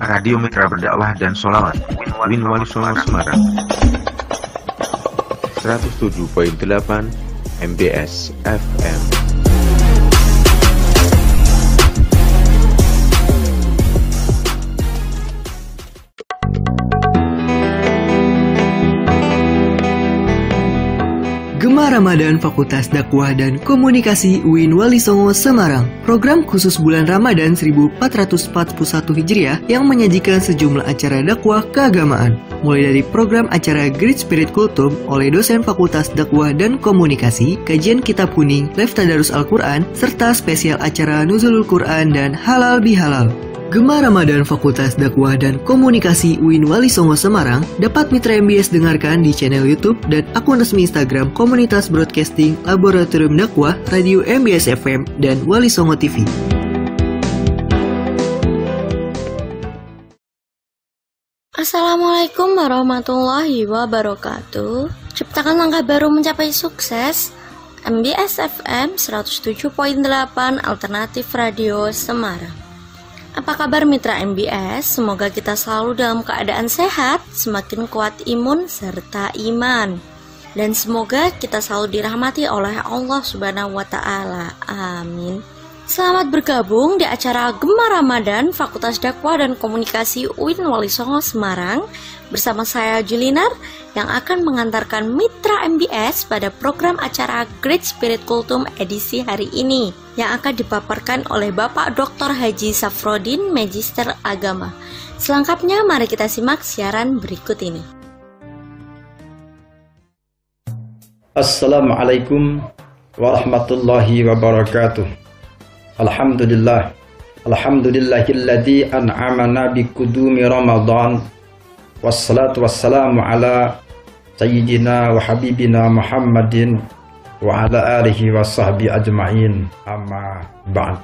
Radio Mitra Berdakwah dan Sholawat Win Wali Songo Semarang 107.8 MBS FM. Gema Ramadan Fakultas Dakwah dan Komunikasi UIN Wali Songo Semarang. Program khusus bulan Ramadan 1441 Hijriah yang menyajikan sejumlah acara dakwah keagamaan. Mulai dari program acara Great Spirit Kultum oleh dosen Fakultas Dakwah dan Komunikasi, kajian kitab kuning, live tadarus Al-Quran, serta spesial acara Nuzulul Quran dan Halal Bihalal. Gema Ramadan Fakultas Dakwah dan Komunikasi UIN Wali Songo Semarang dapat Mitra MBS dengarkan di channel YouTube dan akun resmi Instagram Komunitas Broadcasting Laboratorium Dakwah Radio MBS FM dan Wali Songo TV. Assalamualaikum warahmatullahi wabarakatuh. Ciptakan langkah baru mencapai sukses. MBS FM 107.8 Alternatif Radio Semarang. Apa kabar mitra MBS? Semoga kita selalu dalam keadaan sehat, semakin kuat imun serta iman. Dan semoga kita selalu dirahmati oleh Allah Subhanahu wa Ta'ala. Amin. Selamat bergabung di acara Gema Ramadan Fakultas Dakwah dan Komunikasi UIN Wali Songo Semarang bersama saya Julinar yang akan mengantarkan mitra MBS pada program acara Great Spirit Kultum edisi hari ini yang akan dipaparkan oleh Bapak Dr. Haji Safrodin, Magister Agama. Selengkapnya mari kita simak siaran berikut ini. Assalamualaikum warahmatullahi wabarakatuh. Alhamdulillahilladzi an'amana bikudumi Ramadan. Wassalatu wassalamu ala sayyidina wa habibina Muhammadin wa ala alihi wa sahbihi ajma'in. Amma ba'd.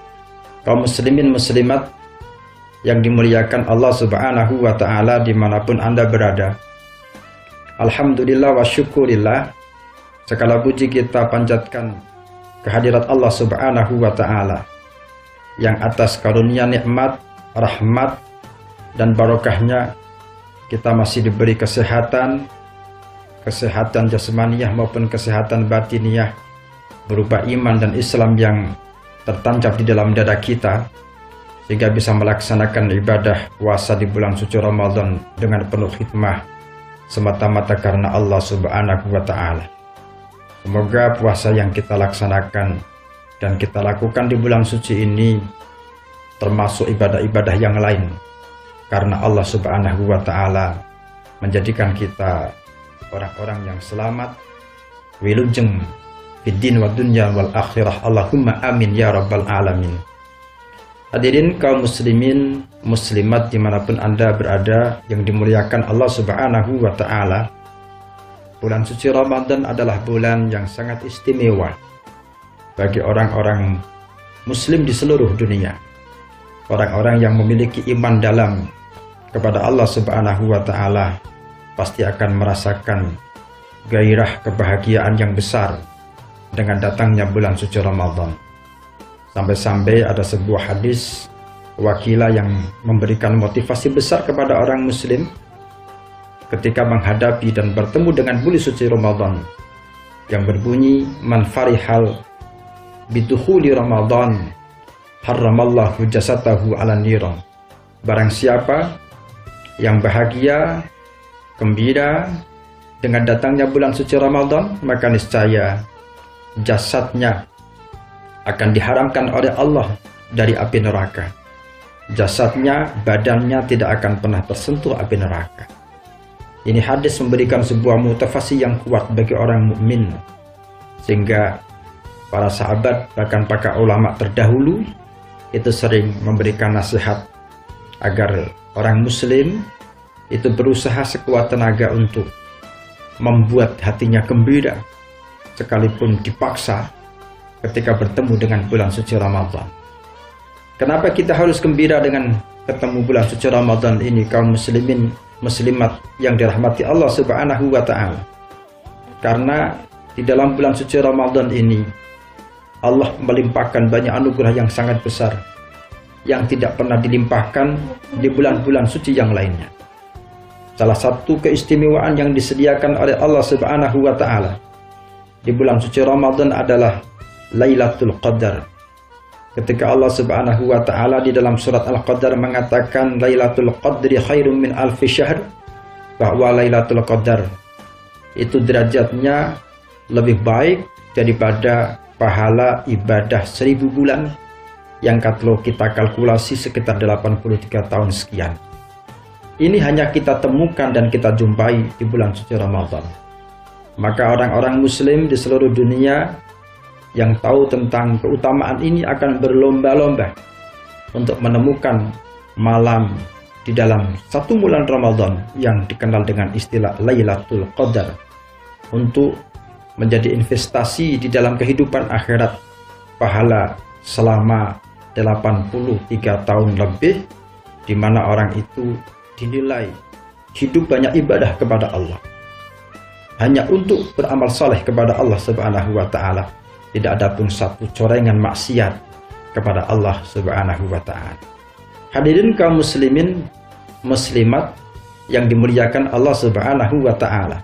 Kaum muslimin muslimat yang dimuliakan Allah Subhanahu wa Ta'ala dimanapun Anda berada, alhamdulillah wa syukurillah, segala puji kita panjatkan kehadirat Allah Subhanahu wa Ta'ala yang atas karunia nikmat, rahmat, dan barokahnya kita masih diberi kesehatan jasmaniyah maupun kesehatan batiniah berupa iman dan Islam yang tertancap di dalam dada kita, sehingga bisa melaksanakan ibadah puasa di bulan suci Ramadan dengan penuh hikmah semata-mata karena Allah Subhanahu wa Ta'ala. Semoga puasa yang kita laksanakan dan kita lakukan di bulan suci ini termasuk ibadah-ibadah yang lain, karena Allah Subhanahu wa Ta'ala menjadikan kita orang-orang yang selamat wilujeng fiddin wa dunya wal akhirah. Allahumma amin ya rabbal alamin. Hadirin kaum muslimin muslimat dimanapun Anda berada yang dimuliakan Allah Subhanahu wa Ta'ala, bulan suci Ramadan adalah bulan yang sangat istimewa bagi orang-orang muslim di seluruh dunia. Orang-orang yang memiliki iman dalam kepada Allah Subhanahu wa Ta'ala pasti akan merasakan gairah kebahagiaan yang besar dengan datangnya bulan suci Ramadan. Sampai-sampai ada sebuah hadis wakilah yang memberikan motivasi besar kepada orang muslim ketika menghadapi dan bertemu dengan bulan suci Ramadan yang berbunyi, man farihal bidukhuli Ramadan harramallahu jasatahu ala niran. Barang siapa yang bahagia, gembira dengan datangnya bulan suci Ramadan, maka niscaya jasadnya akan diharamkan oleh Allah dari api neraka. Jasadnya, badannya tidak akan pernah tersentuh api neraka. Ini hadis memberikan sebuah motivasi yang kuat bagi orang mukmin, sehingga para sahabat bahkan para ulama terdahulu itu sering memberikan nasihat agar orang muslim itu berusaha sekuat tenaga untuk membuat hatinya gembira sekalipun dipaksa ketika bertemu dengan bulan suci Ramadan. Kenapa kita harus gembira dengan ketemu bulan suci Ramadan ini, kaum muslimin muslimat yang dirahmati Allah Subhanahu wa Ta'ala? Karena di dalam bulan suci Ramadan ini Allah melimpahkan banyak anugerah yang sangat besar yang tidak pernah dilimpahkan di bulan-bulan suci yang lainnya. Salah satu keistimewaan yang disediakan oleh Allah Subhanahu wa Ta'ala di bulan suci Ramadan adalah Lailatul Qadar. Ketika Allah Subhanahu wa Ta'ala di dalam surat Al-Qadar mengatakan Lailatul Qadri khairum min alfi syahr, bahwa Lailatul Qadar itu derajatnya lebih baik daripada pahala ibadah 1000 bulan yang kalau kita kalkulasi sekitar 83 tahun sekian. Ini hanya kita temukan dan kita jumpai di bulan suci Ramadan. Maka orang-orang muslim di seluruh dunia yang tahu tentang keutamaan ini akan berlomba-lomba untuk menemukan malam di dalam satu bulan Ramadan yang dikenal dengan istilah Lailatul Qadar untuk menjadi investasi di dalam kehidupan akhirat, pahala selama 83 tahun lebih, di mana orang itu dinilai hidup banyak ibadah kepada Allah, hanya untuk beramal saleh kepada Allah Subhanahu wa Ta'ala. Tidak ada pun satu corengan maksiat kepada Allah Subhanahu wa Ta'ala. Hadirin kaum muslimin muslimat yang dimuliakan Allah Subhanahu wa Ta'ala.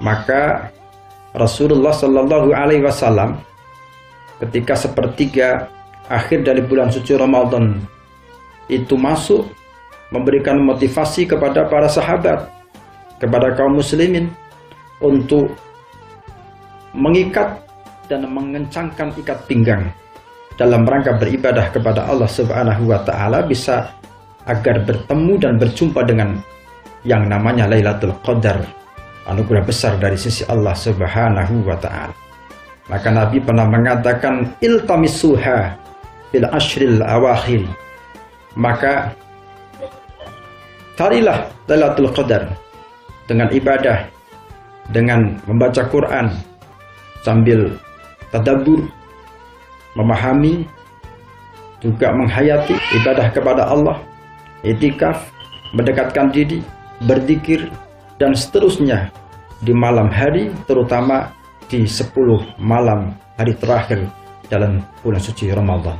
Maka Rasulullah Sallallahu Alaihi Wasallam ketika sepertiga akhir dari bulan suci Ramadan itu masuk, memberikan motivasi kepada para sahabat, kepada kaum muslimin untuk mengikat dan mengencangkan ikat pinggang dalam rangka beribadah kepada Allah Subhanahu wa Ta'ala, bisa agar bertemu dan berjumpa dengan yang namanya Lailatul Qadar, anugerah besar dari sisi Allah Subhanahu wa Ta'ala. Maka Nabi pernah mengatakan iltamisuha fil ashril awakhir, maka carilah Lailatul Qadar dengan ibadah, dengan membaca Quran sambil tadabbur, memahami, juga menghayati ibadah kepada Allah, i'tikaf, mendekatkan diri, berzikir, dan seterusnya di malam hari, terutama di 10 malam hari terakhir dalam bulan suci Ramadan.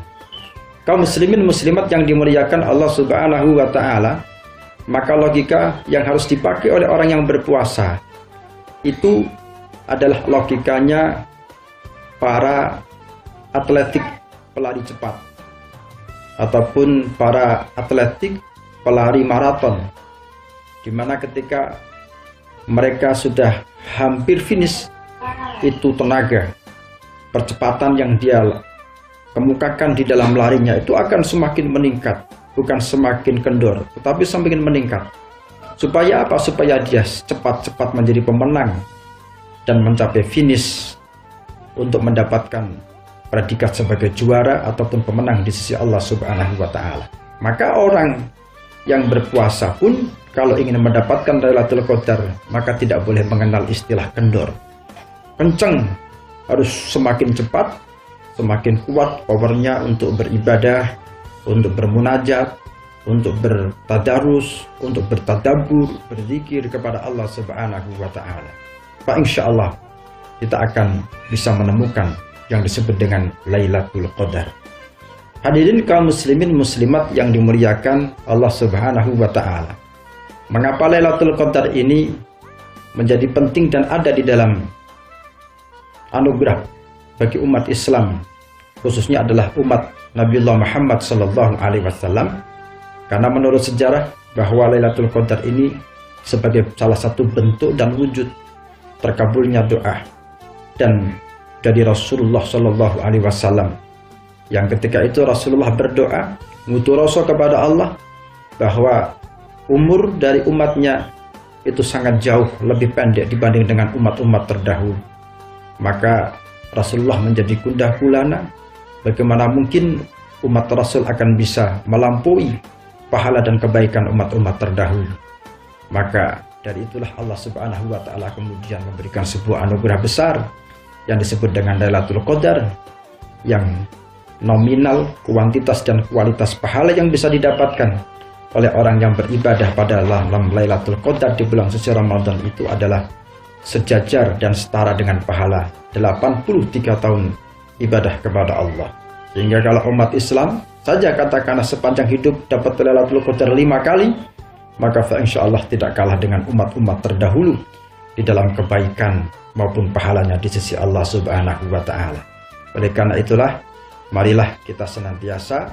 Kaum muslimin muslimat yang dimuliakan Allah Subhanahu wa Ta'ala, maka logika yang harus dipakai oleh orang yang berpuasa itu adalah logikanya para atletik pelari cepat ataupun para atletik pelari maraton, di mana ketika mereka sudah hampir finish, itu tenaga, percepatan yang dia kemukakan di dalam larinya itu akan semakin meningkat, bukan semakin kendor, tetapi semakin meningkat. Supaya apa? Supaya dia cepat-cepat menjadi pemenang dan mencapai finish untuk mendapatkan predikat sebagai juara ataupun pemenang di sisi Allah Subhanahu wa Ta'ala. Maka orang yang berpuasa pun kalau ingin mendapatkan Lailatul Qadar, maka tidak boleh mengenal istilah kendor. Kenceng, harus semakin cepat, semakin kuat powernya untuk beribadah, untuk bermunajat, untuk bertadarus, untuk bertadabbur, berzikir kepada Allah Subhanahu wa Ta'ala. Pak, insya Allah kita akan bisa menemukan yang disebut dengan Lailatul Qadar. Hadirin kaum muslimin muslimat yang dimuliakan Allah Subhanahu wa Ta'ala. Mengapa Lailatul Qadar ini menjadi penting dan ada di dalam anugerah bagi umat Islam, khususnya adalah umat Nabiullah Muhammad sallallahu alaihi wasallam? Karena menurut sejarah bahwa Lailatul Qadar ini sebagai salah satu bentuk dan wujud terkabulnya doa dan dari Rasulullah sallallahu alaihi wasallam, yang ketika itu Rasulullah berdoa nguturoso kepada Allah bahwa umur dari umatnya itu sangat jauh lebih pendek dibanding dengan umat-umat terdahulu. Maka Rasulullah menjadi gundah gulana, bagaimana mungkin umat Rasul akan bisa melampaui pahala dan kebaikan umat-umat terdahulu. Maka dari itulah Allah Subhanahu wa Ta'ala kemudian memberikan sebuah anugerah besar yang disebut dengan Lailatul Qadar, yang nominal, kuantitas dan kualitas pahala yang bisa didapatkan oleh orang yang beribadah pada malam Lailatul Qadar di bulan suci Ramadan itu adalah sejajar dan setara dengan pahala 83 tahun ibadah kepada Allah. Sehingga kalau umat Islam saja katakanlah sepanjang hidup dapat Lailatul Qadar 5 kali, maka insyaallah tidak kalah dengan umat-umat terdahulu di dalam kebaikan maupun pahalanya di sisi Allah Subhanahu wa Ta'ala. Oleh karena itulah, marilah kita senantiasa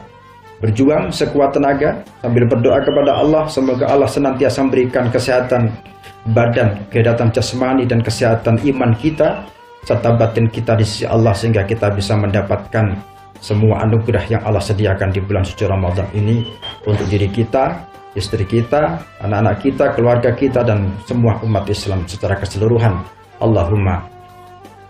berjuang sekuat tenaga sambil berdoa kepada Allah, semoga Allah senantiasa memberikan kesehatan badan, kesehatan jasmani dan kesehatan iman kita serta batin kita di sisi Allah, sehingga kita bisa mendapatkan semua anugerah yang Allah sediakan di bulan suci Ramadan ini untuk diri kita, istri kita, anak-anak kita, keluarga kita, dan semua umat Islam secara keseluruhan. Allahumma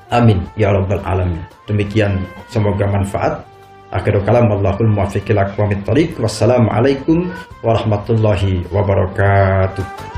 amin ya rabbal alamin. Demikian, semoga manfaat. Akhirul kalam, wallahul muwaffiq ila aqwamit thoriq. Wassalamualaikum warahmatullahi wabarakatuh.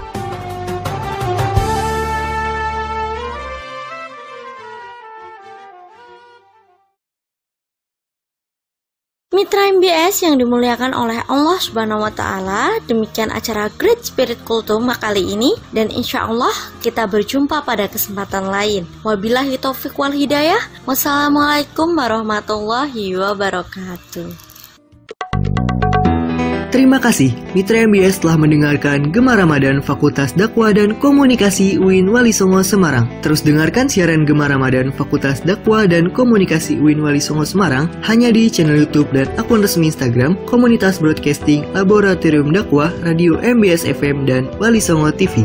Mitra MBS yang dimuliakan oleh Allah Subhanahu wa Ta'ala, demikian acara Great Spirit Kultum kali ini, dan insya Allah kita berjumpa pada kesempatan lain. Wabillahi taufiq wal hidayah. Wassalamualaikum warahmatullahi wabarakatuh. Terima kasih, Mitra MBS telah mendengarkan Gema Ramadan Fakultas Dakwah dan Komunikasi UIN Wali Songo Semarang. Terus dengarkan siaran Gema Ramadan Fakultas Dakwah dan Komunikasi UIN Wali Songo Semarang hanya di channel YouTube dan akun resmi Instagram Komunitas Broadcasting Laboratorium Dakwah Radio MBS FM dan Wali Songo TV.